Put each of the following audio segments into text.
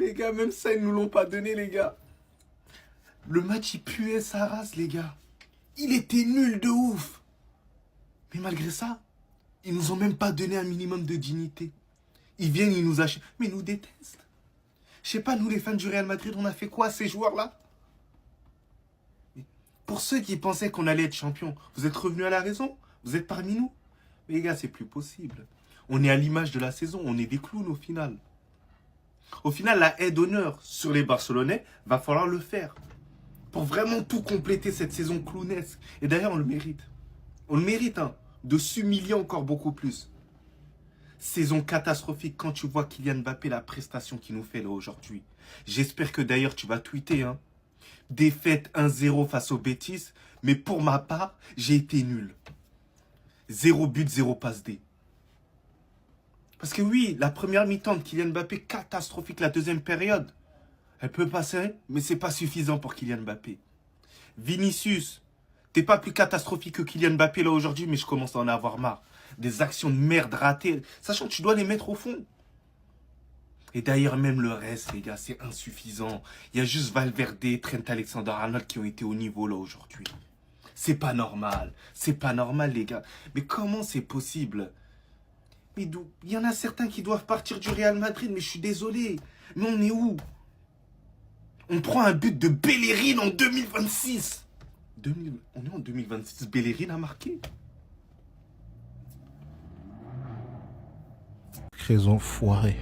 Les gars, même ça, ils nous l'ont pas donné, les gars. Le match, il puait sa race, les gars. Il était nul de ouf. Mais malgré ça, ils nous ont même pas donné un minimum de dignité. Ils viennent, ils nous achètent. Mais ils nous détestent. Je sais pas, nous, les fans du Real Madrid, on a fait quoi à ces joueurs-là? Pour ceux qui pensaient qu'on allait être champion, vous êtes revenus à la raison? Vous êtes parmi nous? Mais les gars, c'est plus possible. On est à l'image de la saison. On est des clowns au final. Au final, la haie d'honneur sur les Barcelonais, va falloir le faire. Pour vraiment tout compléter cette saison clownesque. Et d'ailleurs, on le mérite. On le mérite, hein, de s'humilier encore beaucoup plus. Saison catastrophique quand tu vois Kylian Mbappé, la prestation qu'il nous fait là aujourd'hui. J'espère que d'ailleurs tu vas tweeter, hein. Défaite 1-0 face au Betis, mais pour ma part, j'ai été nul. 0 but, 0 passe D. Parce que oui, la première mi-temps de Kylian Mbappé, catastrophique, la deuxième période. Elle peut passer, mais c'est pas suffisant pour Kylian Mbappé. Vinicius, t'es pas plus catastrophique que Kylian Mbappé là aujourd'hui, mais je commence à en avoir marre. Des actions de merde ratées, sachant que tu dois les mettre au fond. Et d'ailleurs, même le reste, les gars, c'est insuffisant. Il y a juste Valverde, Trent Alexander-Arnold qui ont été au niveau là aujourd'hui. C'est pas normal. C'est pas normal, les gars. Mais comment c'est possible? Mais il y en a certains qui doivent partir du Real Madrid, mais je suis désolé. Mais on est où? On prend un but de Bellerin en 2026. On est en 2026, Bellerin a marqué. Sacrés enfoirés.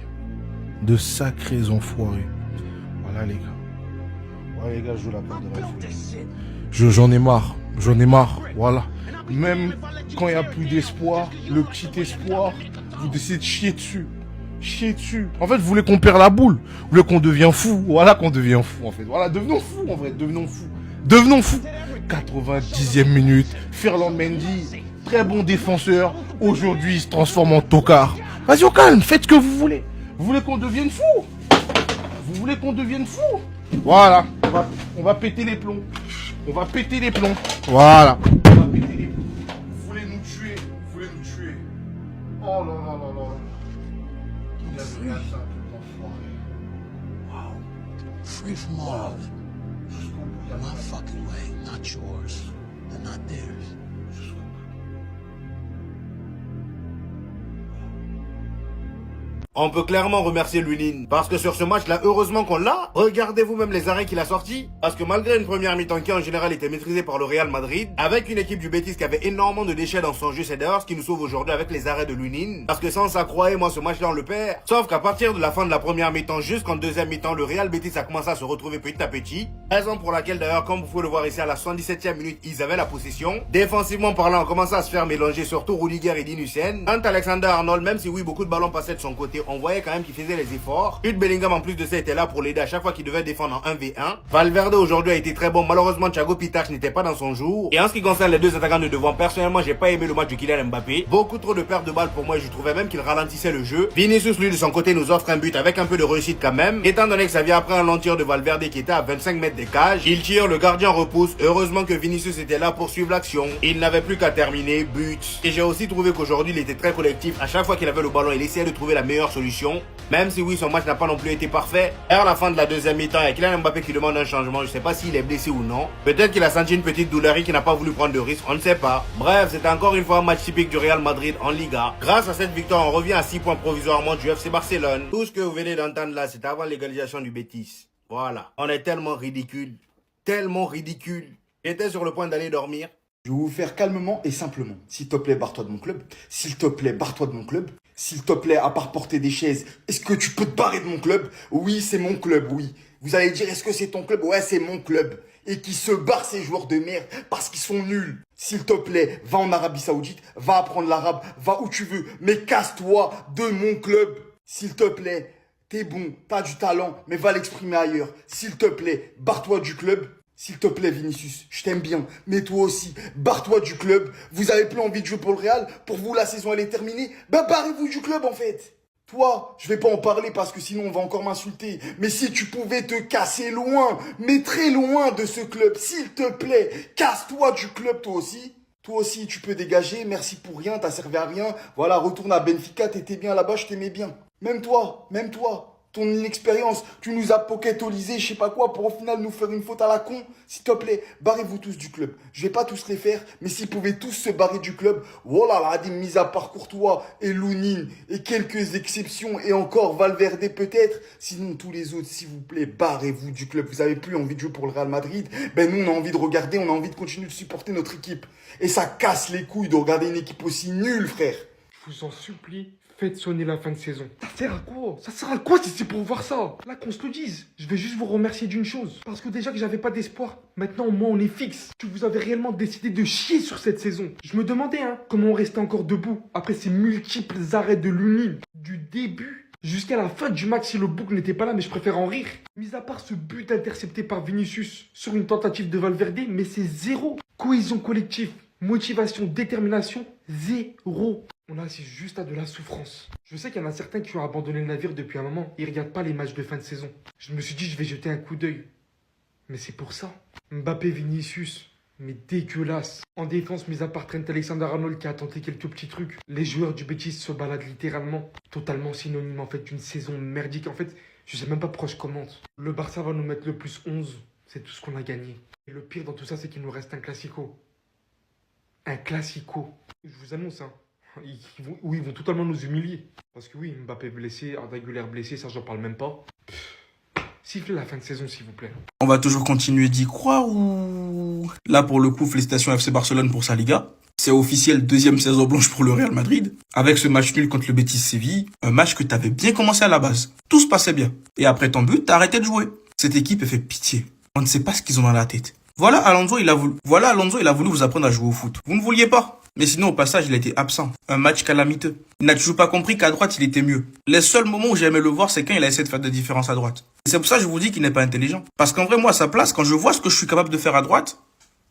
De sacrés enfoirés. Voilà les gars. Voilà les gars, je joue la part de la folie. J'en ai marre. J'en ai marre. Voilà. Même quand il n'y a plus d'espoir, le petit espoir, vous décidez de chier dessus. Chier dessus. En fait, vous voulez qu'on perd la boule. Vous voulez qu'on devienne fou. Voilà qu'on devient fou en fait. Voilà, devenons fous en vrai. Devenons fous. Devenons fous. 90e minute. Ferland Mendy, très bon défenseur. Aujourd'hui, il se transforme en tocard. Vas-y au calme, faites ce que vous voulez. Vous voulez qu'on devienne fou? Vous voulez qu'on devienne fou? Voilà. On va péter les plombs. On va péter les plombs. Voilà. On va péter les plombs. Vous voulez nous tuer? Vous voulez nous tuer? Oh là là là là. Il a vu un simple enfoiré. Wow. Free from all of it. My fucking way, not yours, and not theirs. On peut clairement remercier Lunin, parce que sur ce match-là, heureusement qu'on l'a. Regardez-vous même les arrêts qu'il a sortis, parce que malgré une première mi-temps qui en général était maîtrisée par le Real Madrid, avec une équipe du Betis qui avait énormément de déchets dans son jeu, c'est d'ailleurs ce qui nous sauve aujourd'hui avec les arrêts de Lunin, parce que sans ça, croyez-moi, ce match-là on le perd. Sauf qu'à partir de la fin de la première mi-temps jusqu'en deuxième mi-temps, le Real Betis a commencé à se retrouver petit à petit, raison pour laquelle d'ailleurs, comme vous pouvez le voir ici à la 77e minute, ils avaient la possession. Défensivement parlant, on commençait à se faire mélanger, surtout Rudiger et Dinhusen. Quant à Alexander-Arnold, même si oui, beaucoup de ballons passaient de son côté, on voyait quand même qu'il faisait les efforts. Jude Bellingham en plus de ça était là pour l'aider à chaque fois qu'il devait défendre en 1v1. Valverde aujourd'hui a été très bon. Malheureusement, Thiago Pitache n'était pas dans son jour. Et en ce qui concerne les deux attaquants de devant, personnellement, j'ai pas aimé le match de Kylian Mbappé. Beaucoup trop de pertes de balles pour moi et je trouvais même qu'il ralentissait le jeu. Vinicius, lui, de son côté, nous offre un but avec un peu de réussite quand même. Étant donné que ça vient après un long tir de Valverde qui était à 25 mètres des cages. Il tire, le gardien repousse. Heureusement que Vinicius était là pour suivre l'action. Il n'avait plus qu'à terminer. But. Et j'ai aussi trouvé qu'aujourd'hui, il était très collectif. À chaque fois qu'il avait le ballon, il essayait de trouver la meilleure solution. Même si oui, son match n'a pas non plus été parfait. À la fin de la deuxième mi-temps, il y a Kylian Mbappé qui demande un changement. Je sais pas s'il est blessé ou non. Peut-être qu'il a senti une petite douleur et qu'il n'a pas voulu prendre de risque. On ne sait pas. Bref, c'était encore une fois un match typique du Real Madrid en Liga. Grâce à cette victoire, on revient à 6 points provisoirement du FC Barcelone. Tout ce que vous venez d'entendre là, c'est avant l'égalisation du Betis. Voilà. On est tellement ridicule. Tellement ridicule. J'étais sur le point d'aller dormir. Je vais vous faire calmement et simplement. S'il te plaît, barre-toi de mon club. S'il te plaît, barre-toi de mon club. S'il te plaît, à part porter des chaises, est-ce que tu peux te barrer de mon club? Oui, c'est mon club, oui. Vous allez dire, est-ce que c'est ton club? Ouais, c'est mon club. Et qui se barrent ces joueurs de merde parce qu'ils sont nuls. S'il te plaît, va en Arabie Saoudite, va apprendre l'arabe, va où tu veux, mais casse-toi de mon club. S'il te plaît, t'es bon, t'as du talent, mais va l'exprimer ailleurs. S'il te plaît, barre-toi du club. S'il te plaît, Vinicius, je t'aime bien, mais toi aussi, barre-toi du club. Vous avez plus envie de jouer pour le Real? Pour vous, la saison, elle est terminée? Ben, barrez-vous du club, en fait. Toi, je vais pas en parler parce que sinon, on va encore m'insulter. Mais si tu pouvais te casser loin, mais très loin de ce club, s'il te plaît, casse-toi du club, toi aussi. Toi aussi, tu peux dégager, merci pour rien, t'as servi à rien. Voilà, retourne à Benfica, t'étais bien là-bas, je t'aimais bien. Même toi, ton inexpérience. Tu nous as pokétolisé, je sais pas quoi, pour au final nous faire une faute à la con. S'il te plaît, barrez-vous tous du club. Je vais pas tous les faire, mais s'ils pouvaient tous se barrer du club, voilà, là, des mises à part Courtois et Lounine et quelques exceptions et encore Valverde peut-être. Sinon, tous les autres, s'il vous plaît, barrez-vous du club. Vous avez plus envie de jouer pour le Real Madrid. Ben, nous, on a envie de regarder, on a envie de continuer de supporter notre équipe. Et ça casse les couilles de regarder une équipe aussi nulle, frère. Je vous en supplie, faites sonner la fin de saison. Ça sert à quoi? Ça sert à quoi si c'est pour voir ça? Là, qu'on se le dise. Je vais juste vous remercier d'une chose. Parce que déjà que j'avais pas d'espoir, maintenant au moins on est fixe. Que vous avez réellement décidé de chier sur cette saison. Je me demandais, comment on restait encore debout après ces multiples arrêts de Lounine. Du début jusqu'à la fin du match si le bouc n'était pas là, mais je préfère en rire. Mis à part ce but intercepté par Vinicius sur une tentative de Valverde, mais c'est zéro. Cohésion collective, motivation, détermination, zéro. On assiste juste à de la souffrance. Je sais qu'il y en a certains qui ont abandonné le navire depuis un moment. Ils ne regardent pas les matchs de fin de saison. Je me suis dit, je vais jeter un coup d'œil. Mais c'est pour ça. Mbappé, Vinicius, mais dégueulasse. En défense, mis à part Trent Alexander-Arnold qui a tenté quelques petits trucs, les joueurs du Betis se baladent littéralement. Totalement synonyme en fait d'une saison merdique. En fait, je sais même pas pourquoi je commente. Le Barça va nous mettre le plus 11. C'est tout ce qu'on a gagné. Et le pire dans tout ça, c'est qu'il nous reste un classico. Un classico. Je vous annonce, ils vont totalement nous humilier. Parce que oui, Mbappé blessé, Arda Güler blessé, ça j'en parle même pas. Sifflez la fin de saison s'il vous plaît. On va toujours continuer d'y croire ou... Là pour le coup, félicitations à FC Barcelone pour sa Liga. C'est officiel, deuxième saison blanche pour le Real Madrid. Avec ce match nul contre le Betis Séville, un match que t'avais bien commencé à la base. Tout se passait bien. Et après ton but, t'as arrêté de jouer. Cette équipe, elle fait pitié. On ne sait pas ce qu'ils ont dans la tête. Voilà, Alonso, il a voulu vous apprendre à jouer au foot. Vous ne vouliez pas. Mais sinon, au passage, il était absent. Un match calamiteux. Il n'a toujours pas compris qu'à droite, il était mieux. Les seuls moments où j'aimais le voir, c'est quand il a essayé de faire des différences à droite. Et c'est pour ça que je vous dis qu'il n'est pas intelligent. Parce qu'en vrai, moi, à sa place, quand je vois ce que je suis capable de faire à droite,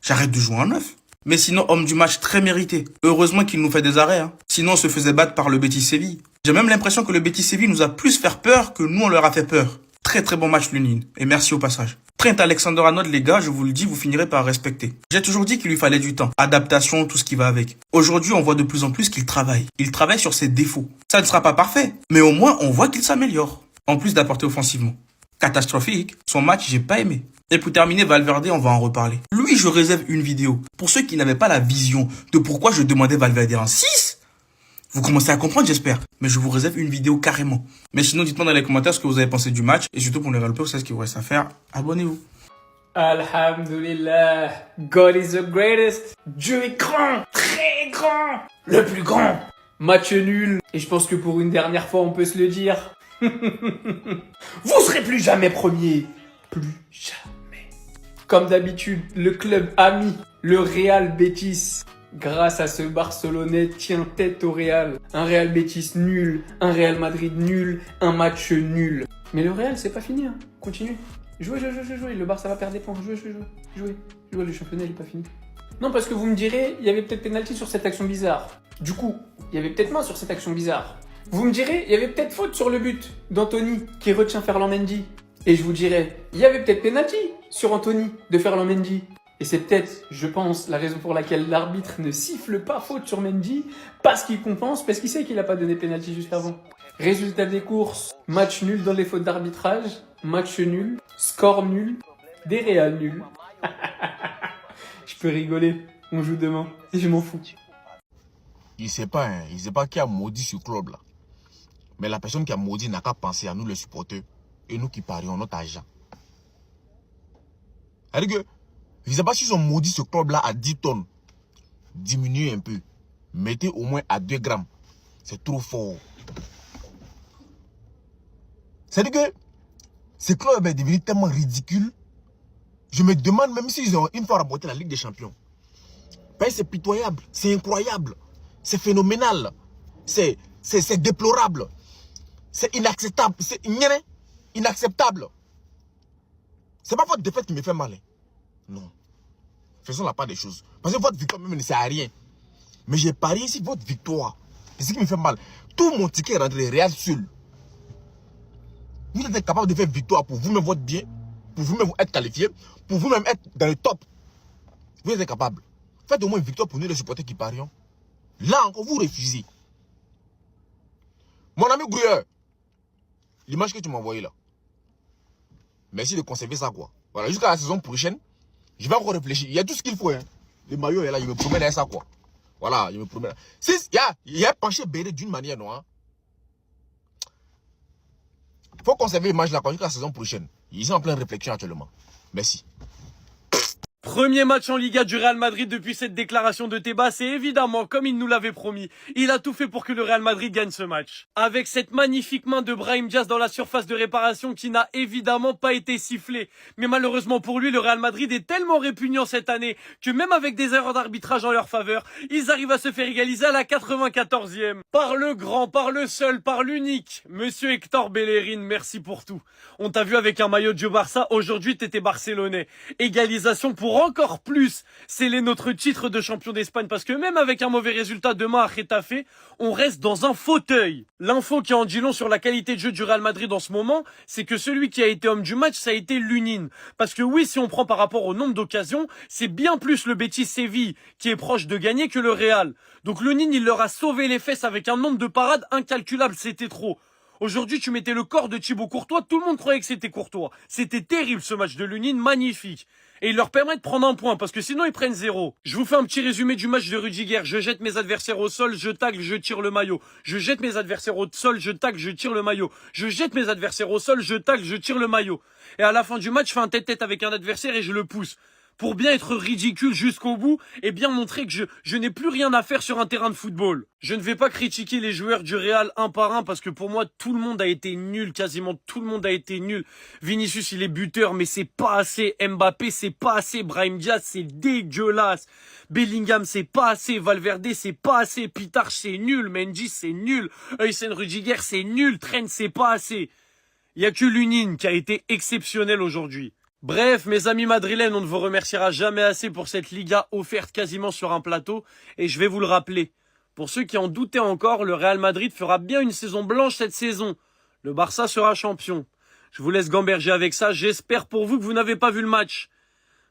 j'arrête de jouer en neuf. Mais sinon, homme du match très mérité. Heureusement qu'il nous fait des arrêts. Sinon, on se faisait battre par le Betis Séville. J'ai même l'impression que le Betis Séville nous a plus fait peur que nous, on leur a fait peur. Très très bon match, Lounine. Et merci au passage. Trent Alexander-Arnold, les gars, je vous le dis, vous finirez par respecter. J'ai toujours dit qu'il lui fallait du temps. Adaptation, tout ce qui va avec. Aujourd'hui, on voit de plus en plus qu'il travaille. Il travaille sur ses défauts. Ça ne sera pas parfait. Mais au moins, on voit qu'il s'améliore. En plus d'apporter offensivement. Catastrophique. Son match, j'ai pas aimé. Et pour terminer, Valverde, on va en reparler. Lui, je réserve une vidéo. Pour ceux qui n'avaient pas la vision de pourquoi je demandais Valverde en 6, vous commencez à comprendre, j'espère. Mais je vous réserve une vidéo carrément. Mais sinon, dites-moi dans les commentaires ce que vous avez pensé du match. Et surtout pour les Real, vous savez ce qu'il vous reste à faire. Abonnez-vous. Alhamdulillah. God is the greatest. Dieu est grand. Très grand. Le plus grand. Match nul. Et je pense que pour une dernière fois, on peut se le dire. Vous serez plus jamais premier. Plus jamais. Comme d'habitude, le club ami, le Real Betis, grâce à ce Barcelonais, tient tête au Real. Un Real Betis nul, un Real Madrid nul, un match nul. Mais le Real, c'est pas fini, Continuez. Jouez. Le Barça va perdre des points. Jouez. Le championnat, il est pas fini. Non, parce que vous me direz, il y avait peut-être pénalty sur cette action bizarre. Du coup, il y avait peut-être main sur cette action bizarre. Vous me direz, il y avait peut-être faute sur le but d'Anthony qui retient Ferland Mendy. Et je vous dirais, il y avait peut-être pénalty sur Anthony de Ferland Mendy. Et c'est peut-être, je pense, la raison pour laquelle l'arbitre ne siffle pas faute sur Mendy, parce qu'il compense, parce qu'il sait qu'il n'a pas donné pénalty juste avant. Résultat des courses, match nul dans les fautes d'arbitrage, match nul, score nul, des Real nuls. Je peux rigoler, on joue demain, et je m'en fous. Il sait pas qui a maudit ce club là. Mais la personne qui a maudit n'a qu'à penser à nous les supporters et nous qui parions notre argent. C'est-à-dire que, je ne sais pas s'ils ont maudit ce club là à 10 tonnes. Diminuez un peu. Mettez au moins à 2 grammes. C'est trop fort. C'est-à-dire que ce club est devenu tellement ridicule. Je me demande même s'ils ont une fois remporté la Ligue des Champions. Ben, c'est pitoyable, c'est incroyable, c'est phénoménal, c'est déplorable, c'est inacceptable, c'est inacceptable. C'est pas votre défaite qui me fait mal. Non. Faisons la part des choses. Parce que votre victoire même ne sert à rien. Mais j'ai parié sur votre victoire. C'est ce qui me fait mal. Tout mon ticket est rentré Real seul. Vous êtes capable de faire victoire pour vous-même votre bien, pour vous-même être qualifié, pour vous-même être dans le top. Vous êtes capable. Faites au moins une victoire pour nous les supporters qui parions. Là encore, vous refusez. Mon ami Gruyère, l'image que tu m'as envoyée là. Merci de conserver ça, quoi. Voilà, jusqu'à la saison prochaine, je vais encore réfléchir. Il y a tout ce qu'il faut, hein. Le maillot est là, il me promène avec ça, quoi. Voilà, il me promène. Si, il y a penché Béré d'une manière, non, hein. Faut conserver l'image là, jusqu'à la saison prochaine. Ils sont en pleine réflexion actuellement. Merci. Premier match en Liga du Real Madrid depuis cette déclaration de Tebas, et évidemment, comme il nous l'avait promis, il a tout fait pour que le Real Madrid gagne ce match. Avec cette magnifique main de Brahim Diaz dans la surface de réparation qui n'a évidemment pas été sifflée. Mais malheureusement pour lui, le Real Madrid est tellement répugnant cette année que même avec des erreurs d'arbitrage en leur faveur, ils arrivent à se faire égaliser à la 94e. Par le grand, par le seul, par l'unique, Monsieur Hector Bellerin, merci pour tout. On t'a vu avec un maillot du Barça, aujourd'hui t'étais barcelonais. Égalisation pour encore plus sceller notre titre de champion d'Espagne, parce que même avec un mauvais résultat demain à Getafe, on reste dans un fauteuil. L'info qui en dit long sur la qualité de jeu du Real Madrid en ce moment, c'est que celui qui a été homme du match, ça a été Lunin. Parce que oui, si on prend par rapport au nombre d'occasions, c'est bien plus le Betis Séville qui est proche de gagner que le Real. Donc Lunin, il leur a sauvé les fesses avec un nombre de parades incalculable, c'était trop. Aujourd'hui, tu mettais le corps de Thibaut Courtois, tout le monde croyait que c'était Courtois. C'était terrible ce match de Lunin, magnifique. Et il leur permet de prendre un point, parce que sinon ils prennent 0. Je vous fais un petit résumé du match de Rudiger. Je jette mes adversaires au sol, je tacle, je tire le maillot. Je jette mes adversaires au sol, je tacle, je tire le maillot. Je jette mes adversaires au sol, je tacle, je tire le maillot. Et à la fin du match, je fais un tête-tête avec un adversaire et je le pousse. Pour bien être ridicule jusqu'au bout et bien montrer que je n'ai plus rien à faire sur un terrain de football. Je ne vais pas critiquer les joueurs du Real un par un parce que pour moi, tout le monde a été nul, quasiment tout le monde a été nul. Vinicius, il est buteur, mais c'est pas assez. Mbappé, c'est pas assez. Brahim Diaz, c'est dégueulasse. Bellingham, c'est pas assez. Valverde, c'est pas assez. Pitar, c'est nul. Mendy, c'est nul. Heusen Rudiger, c'est nul. Trent, c'est pas assez. Il y a que Lunin qui a été exceptionnel aujourd'hui. Bref, mes amis madrilènes, on ne vous remerciera jamais assez pour cette Liga offerte quasiment sur un plateau. Et je vais vous le rappeler. Pour ceux qui en doutaient encore, le Real Madrid fera bien une saison blanche cette saison. Le Barça sera champion. Je vous laisse gamberger avec ça. J'espère pour vous que vous n'avez pas vu le match.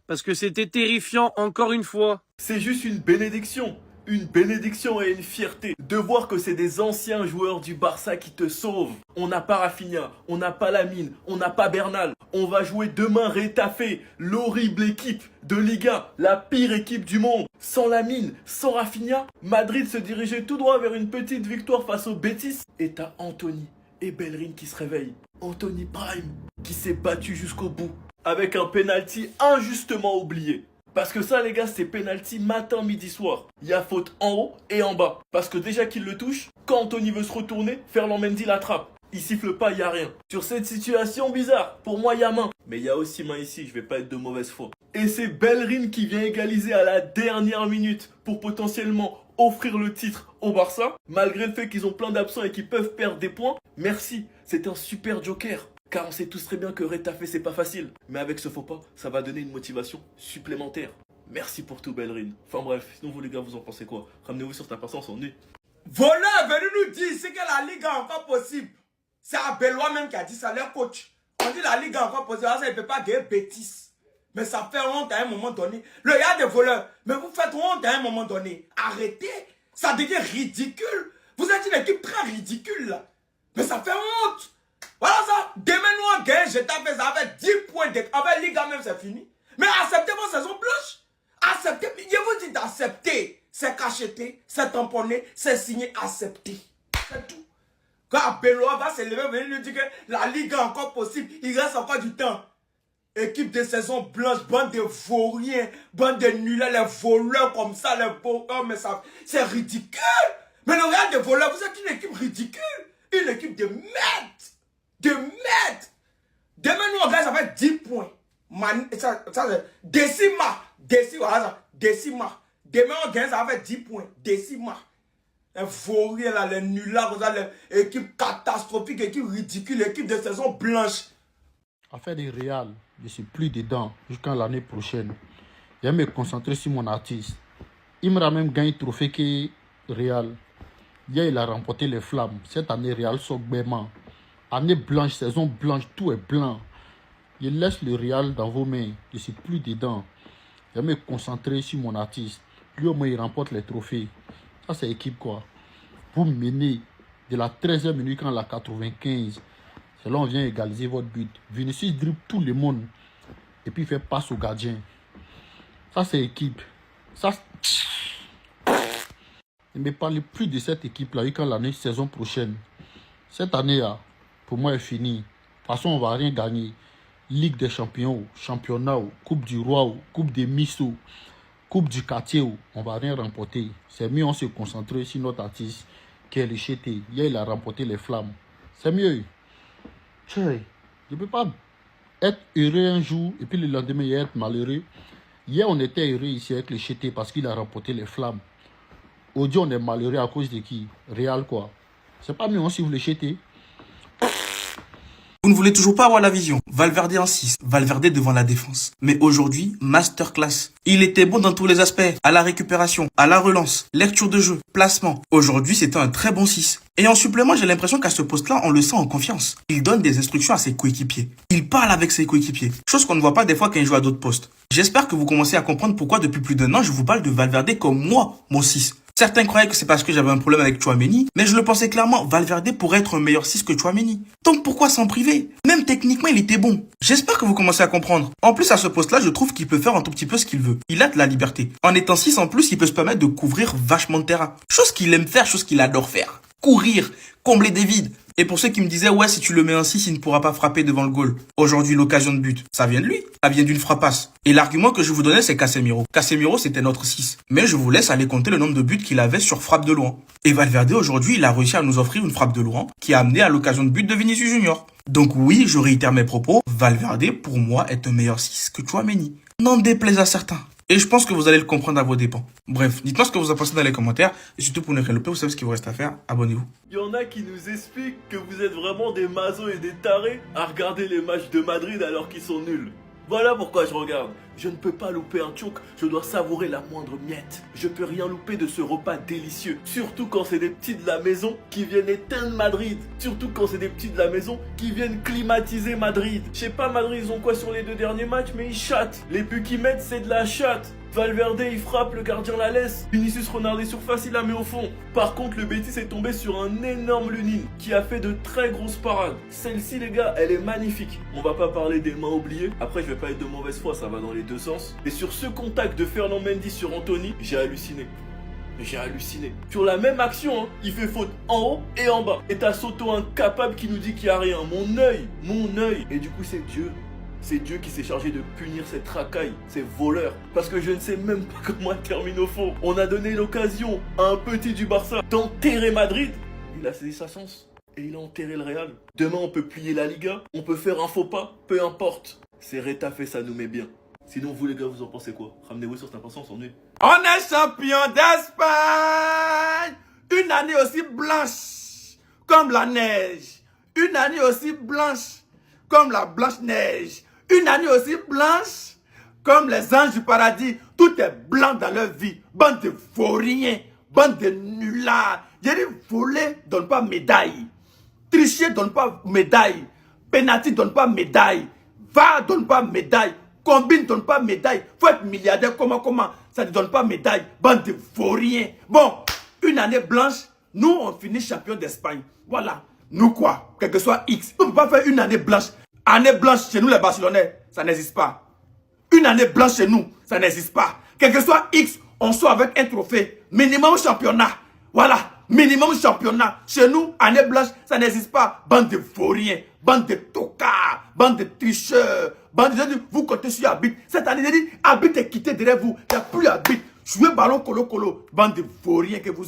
Parce que c'était terrifiant encore une fois. C'est juste une bénédiction et une fierté de voir que c'est des anciens joueurs du Barça qui te sauvent. On n'a pas Rafinha, on n'a pas Lamine, on n'a pas Bernal. On va jouer demain Getafe, l'horrible équipe de Liga, la pire équipe du monde. Sans Lamine, sans Rafinha, Madrid se dirigeait tout droit vers une petite victoire face au Betis. Et t'as Anthony et Bellerin qui se réveillent. Anthony Prime qui s'est battu jusqu'au bout avec un penalty injustement oublié. Parce que ça les gars, c'est penalty matin, midi, soir. Il y a faute en haut et en bas. Parce que déjà qu'il le touche, quand Anthony veut se retourner, Ferland Mendy l'attrape. Il siffle pas, il y a rien. Sur cette situation bizarre, pour moi il y a main. Mais il y a aussi main ici, je vais pas être de mauvaise foi. Et c'est Bellerin qui vient égaliser à la dernière minute pour potentiellement offrir le titre au Barça. Malgré le fait qu'ils ont plein d'absents et qu'ils peuvent perdre des points. Merci, c'est un super joker. Car on sait tous très bien que Getafe c'est pas facile. Mais avec ce faux pas, ça va donner une motivation supplémentaire. Merci pour tout Bellerin. Enfin bref, sinon vous les gars, vous en pensez quoi? Ramenez-vous sur ta personne, on est. Voleur est venu nous dire c'est que la Ligue est encore possible. C'est Abellois même qui a dit ça, leur coach. On dit la Ligue est encore possible, ça ne peut pas gagner bêtise. Mais ça fait honte à un moment donné. Le gars des voleurs, mais vous faites honte à un moment donné. Arrêtez, ça devient ridicule. Vous êtes une équipe très ridicule là. Mais ça fait honte. Voilà ça, demain nous on gagne, Getafe, ça va faire 10 points de... Avec Liga même c'est fini. Mais acceptez vos saisons blanches. Acceptez, je vous dis d'accepter. C'est cacheté, c'est tamponné, c'est signé, accepté. C'est tout. Quand Beloa va se lever, venir lui dire que la Ligue est encore possible, il reste encore du temps. Équipe de saison blanche, bande de vauriens, bande de nuls, les voleurs comme ça, les beaux... Oh mais ça, c'est ridicule. Mais le Real des voleurs, vous êtes une équipe ridicule. Une équipe de merde. De merde. Demain, nous, on gagne, ça fait 10 points. Décima. Demain, on gagne, ça fait 10 points. Décima. Un vaurien, là, les nullards, l'équipe catastrophique, équipe ridicule, équipe de saison blanche. Affaire du Real, je suis plus dedans jusqu'à l'année prochaine. Je vais me concentrer sur mon artiste. Il me même gagné un trophée que Real. Hier, il a remporté les Flammes. Cette année, Real sort bêtement. Année blanche, saison blanche, tout est blanc. Je laisse le Real dans vos mains. Je ne suis plus dedans. Je vais me concentrer sur mon artiste. Lui, au moins, il remporte les trophées. Ça, c'est équipe, quoi. Vous menez de la 13e minute à la 95. C'est là on vient égaliser votre but. Vinicius dribble tout le monde. Et puis il fait passe au gardien. Ça, c'est équipe. Ça, ne me parlez plus de cette équipe-là quand l'année saison prochaine. Cette année-là, pour moi, est finie. De toute façon, on ne va rien gagner. Ligue des champions, championnat, Coupe du Roi, Coupe des Miss, Coupe du quartier, on ne va rien remporter. C'est mieux on se concentrer sur notre artiste qui est le Chété. Hier, il a remporté les flammes. C'est mieux. Je ne peux pas être heureux un jour et puis le lendemain, il être malheureux. Hier, on était heureux ici avec le Chété parce qu'il a remporté les flammes. Aujourd'hui, on est malheureux à cause de qui? Real, quoi. C'est pas mieux, on suit le Chété. Vous ne voulez toujours pas avoir la vision. Valverde en 6, Valverde devant la défense. Mais aujourd'hui, masterclass. Il était bon dans tous les aspects. À la récupération, à la relance, lecture de jeu, placement. Aujourd'hui, c'était un très bon 6. Et en supplément, j'ai l'impression qu'à ce poste-là, on le sent en confiance. Il donne des instructions à ses coéquipiers. Il parle avec ses coéquipiers. Chose qu'on ne voit pas des fois quand il joue à d'autres postes. J'espère que vous commencez à comprendre pourquoi depuis plus d'un an, je vous parle de Valverde comme moi, mon 6. Certains croyaient que c'est parce que j'avais un problème avec Tchouaméni, mais je le pensais clairement, Valverde pourrait être un meilleur 6 que Tchouaméni. Donc pourquoi s'en priver? Même techniquement, il était bon. J'espère que vous commencez à comprendre. En plus, à ce poste-là, je trouve qu'il peut faire un tout petit peu ce qu'il veut. Il a de la liberté. En étant 6 en plus, il peut se permettre de couvrir vachement de terrain. Chose qu'il aime faire, chose qu'il adore faire. Courir, combler des vides. Et pour ceux qui me disaient, ouais, si tu le mets en 6, il ne pourra pas frapper devant le goal. Aujourd'hui, l'occasion de but, ça vient de lui. Ça vient d'une frappasse. Et l'argument que je vous donnais, c'est Casemiro. Casemiro, c'était notre 6. Mais je vous laisse aller compter le nombre de buts qu'il avait sur frappe de loin. Et Valverde, aujourd'hui, il a réussi à nous offrir une frappe de loin qui a amené à l'occasion de but de Vinicius Junior. Donc oui, je réitère mes propos. Valverde, pour moi, est un meilleur 6 que Tchouaméni. N'en déplaise à certains. Et je pense que vous allez le comprendre à vos dépens. Bref, dites-moi ce que vous en pensez dans les commentaires. Et surtout pour ne rien louper, vous savez ce qu'il vous reste à faire. Abonnez-vous. Il y en a qui nous expliquent que vous êtes vraiment des masos et des tarés à regarder les matchs de Madrid alors qu'ils sont nuls. Voilà pourquoi je regarde. Je ne peux pas louper un tchouk, je dois savourer la moindre miette. Je peux rien louper de ce repas délicieux. Surtout quand c'est des petits de la maison qui viennent éteindre Madrid. Surtout quand c'est des petits de la maison qui viennent climatiser Madrid. Je sais pas Madrid ils ont quoi sur les 2 derniers matchs, mais ils chatent. Les buts qu'ils mettent c'est de la chatte. Valverde il frappe, le gardien la laisse. Vinicius Ronaldo surface, il la met au fond. Par contre le Betis est tombé sur un énorme Lunin qui a fait de très grosses parades. Celle-ci les gars, elle est magnifique. On va pas parler des mains oubliées. Après je vais pas être de mauvaise foi, ça va dans les deux sens. Et sur ce contact de Fernand Mendy sur Anthony, j'ai halluciné. J'ai halluciné. Sur la même action, hein, il fait faute en haut et en bas. Et t'as Soto incapable qui nous dit qu'il n'y a rien. Mon œil. Et du coup c'est Dieu. C'est Dieu qui s'est chargé de punir cette racaille, ces voleurs. Parce que je ne sais même pas comment elle termine au fond. On a donné l'occasion à un petit du Barça d'enterrer Madrid. Il a saisi sa chance et il a enterré le Real. Demain, on peut plier la Liga, on peut faire un faux pas, peu importe. C'est Rétafé, ça nous met bien. Sinon, vous les gars, vous en pensez quoi? Ramenez-vous sur cette importance, on s'ennuie. On est champion d'Espagne. Une année aussi blanche comme la neige. Une année aussi blanche comme la blanche neige. Une année aussi blanche comme les anges du paradis. Tout est blanc dans leur vie. Bande de vauriens, bande de nullards. J'ai dit voler donne pas médaille. Tricher donne pas médaille. Penalty donne pas médaille. VAR donne pas médaille. Combine donne pas médaille. Faut être milliardaire, comment, ça ne donne pas médaille. Bande de vauriens. Bon, une année blanche, nous on finit champion d'Espagne. Voilà. Nous quoi? Quel que soit X. On ne peut pas faire une année blanche. Année blanche chez nous les Barcelonais, ça n'existe pas. Une année blanche chez nous, ça n'existe pas. Quel que soit X, on sort avec un trophée. Minimum championnat. Voilà. Minimum championnat. Chez nous, année blanche, ça n'existe pas. Bande de vauriens, bande de tocards, bande de tricheurs, bande de... Vous comptez sur Habit. Cette année, j'ai dit, Habit est quitté derrière vous. Il n'y a plus Habit. Jouez ballon colo. Bande de vauriens que vous...